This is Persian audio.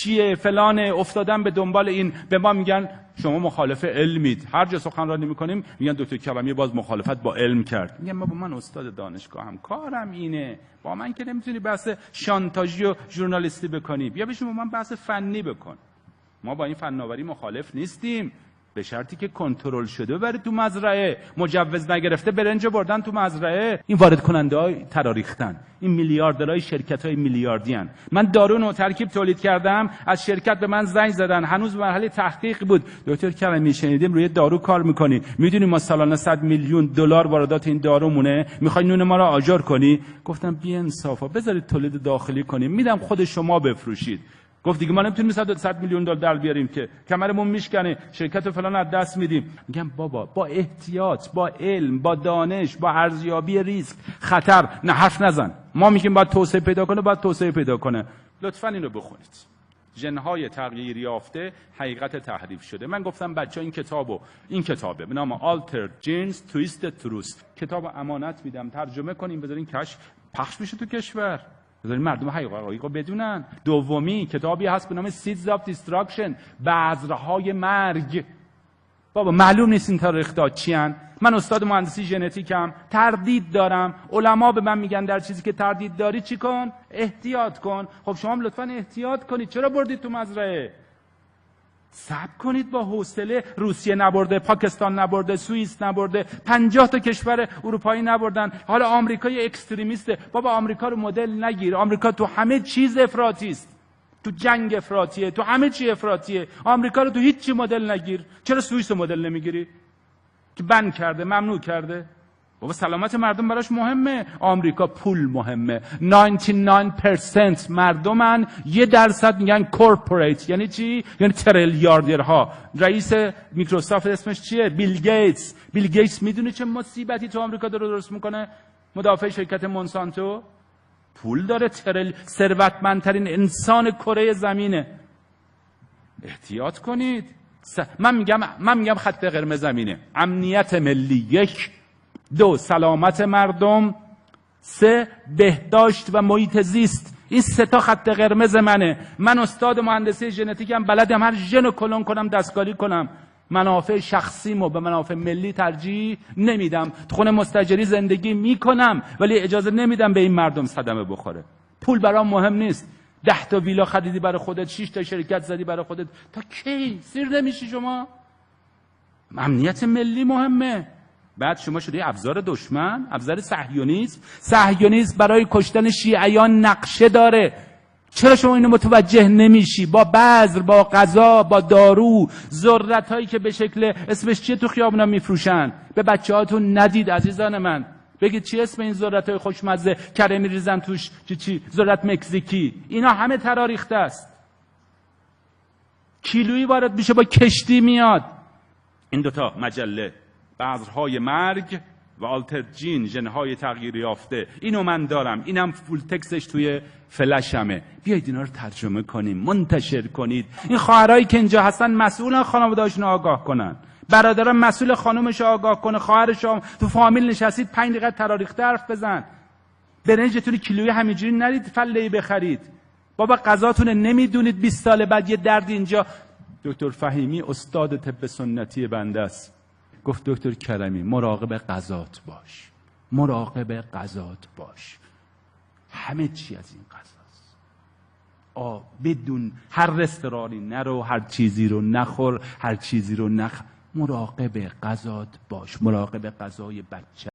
چیه فلان، افتادن به دنبال این. به ما میگن شما مخالف علمید. هر جا سخنرانی میکنیم میگن دکتر کلمی باز مخالفت با علم کرد. میگم با من استاد دانشگاهم، کارم اینه، با من که نمیتونی بحث شانتاژی و ژورنالیستی بکنی، بیا بشین با من بحث فنی بکن. ما با این فناوری مخالف نیستیم، به شرطی که کنترل شده بره تو مزرعه. مجوز نگرفته برنج بردن تو مزرعه. این وارد کننده های تراریختن، این میلیاردرهای شرکت های میلیاردی هن. من دارو نوع ترکیب تولید کردم، از شرکت به من زنگ زدن، هنوز مرحله تحقیق بود. دکتر کلمی شنیدیم روی دارو کار میکنی، میدونی ما سالانه 100 میلیون دلار واردات این دارو مونه، میخوای نون ما رو آجر کنی؟ گفتم بی انصافا، بذارید تولید داخلی کنیم، میدم خود شما بفروشید. گفت دیگه ما نمیتونیم 100 میلیون دلار در بیاریم که، کمرمون میشکنه، شرکت فلان از دست میدیم. میگم بابا با احتیاط، با علم، با دانش، با ارزیابی ریسک، خطر، نه حرف نزن. ما میگیم باید توسعه پیدا کنه، باید توسعه پیدا کنه. لطفاً اینو بخونید. ژن‌های تغییر یافته، حقیقت تحریف شده. من گفتم بچه‌ها این کتابه به نام Altered Genes Twisted Truth. کتاب امانت میدم، ترجمه کنیم بذارین پخش بشه تو کشور. بذارین مردم حقایق رو بدونن. دومی کتابی هست به نام Seeds of Destruction، بذرهای مرگ. بابا معلوم نیست این تاریخ‌ها چیان. من استاد مهندسی ژنتیکم، تردید دارم. علما به من میگن در چیزی که تردید داری چی کن؟ احتیاط کن. خب شما هم لطفاً احتیاط کنید. چرا بردید تو مزرعه؟ صبر کنید با حوصله. روسیه نبرده، پاکستان نبرده، سوئیس نبرده، 50 تا کشور اروپایی نبردن. حالا آمریکای اکستریمیسته. بابا آمریکا رو مدل نگیر. آمریکا تو همه چیز افراطی است. تو جنگ افراطیه، تو همه چی افراطیه. آمریکا رو تو هیچ چی مدل نگیر. چرا سوئیس رو مدل نمیگیری؟ که بند کرده، ممنوع کرده. بابا سلامت مردم براش مهمه. آمریکا پول مهمه. 99% مردمن، 1% میگن کورپوریت. یعنی چی؟ یعنی تریلیاردرها. رئیس میکروسافت اسمش چیه؟ بیل گیتس. بیل گیتس میدونه چه مصیبتی تو آمریکا داره درست میکنه؟ مدافع شرکت مونسانتو پول داره، ثروتمندترین انسان کره زمینه. احتیاط کنید. من میگم خط قرمز زمینه. امنیت ملی 1، 2 سلامت مردم، 3 بهداشت و محیط زیست. این 3 تا خط قرمز منه. من استاد مهندسی ژنتیکم، بلدم هر ژن رو کلون کنم، دستکاری کنم. منافع شخصیمو به منافع ملی ترجیح نمیدم. تو خونه مستاجری زندگی میکنم ولی اجازه نمیدم به این مردم صدمه بخوره. پول برام مهم نیست. 10 تا ویلا خریدی برای خودت، 6 تا شرکت زدی برای خودت، تا کی سیر نمیشی شما؟ امنیت ملی مهمه. بعد شما شده ابزار دشمن، ابزار صهیونیسم برای کشتن شیعیان نقشه داره. چرا شما اینو متوجه نمیشی؟ با بذر، با غذا، با دارو، ذرتایی که به شکل اسمش چیه تو خیابونا میفروشن، به بچه‌هاتون ندید عزیزان من. بگید چی اسم این ذرتای خوشمزه کره میریزن توش؟ چی ذرت مکزیکی؟ اینا همه تراریخته است. کیلویی وارد میشه با کشتی میاد. این دوتا مجله، بذرهای مرگ و آلتر جین، ژن‌های تغییر یافته، اینو من دارم. اینم فول تکستش توی فلشمه. بیایید اینا رو ترجمه کنیم، منتشر کنید. این خواهرایی که اینجا هستن مسئولن خانواده‌هاشون آگاه کنن. برادران مسئول خانومش آگاه کنه. خواهرش تو فامیل نشستید 5 دقیقه تراریخته حرف بزن. برنجتون کیلویی همینجوری نرید فله‌ای بخرید. بابا غذاتون نمیدونید 20 سال بعد یه درد اینجا. دکتر فهیمی استاد طب سنتی بنده است. گفت دکتر کرمی مراقب غذات باش، مراقب غذات باش. همه چی از این غذاست. بدون هر رستورانی نرو، هر چیزی رو نخور، هر چیزی رو مراقب غذات باش، مراقب غذای بچه.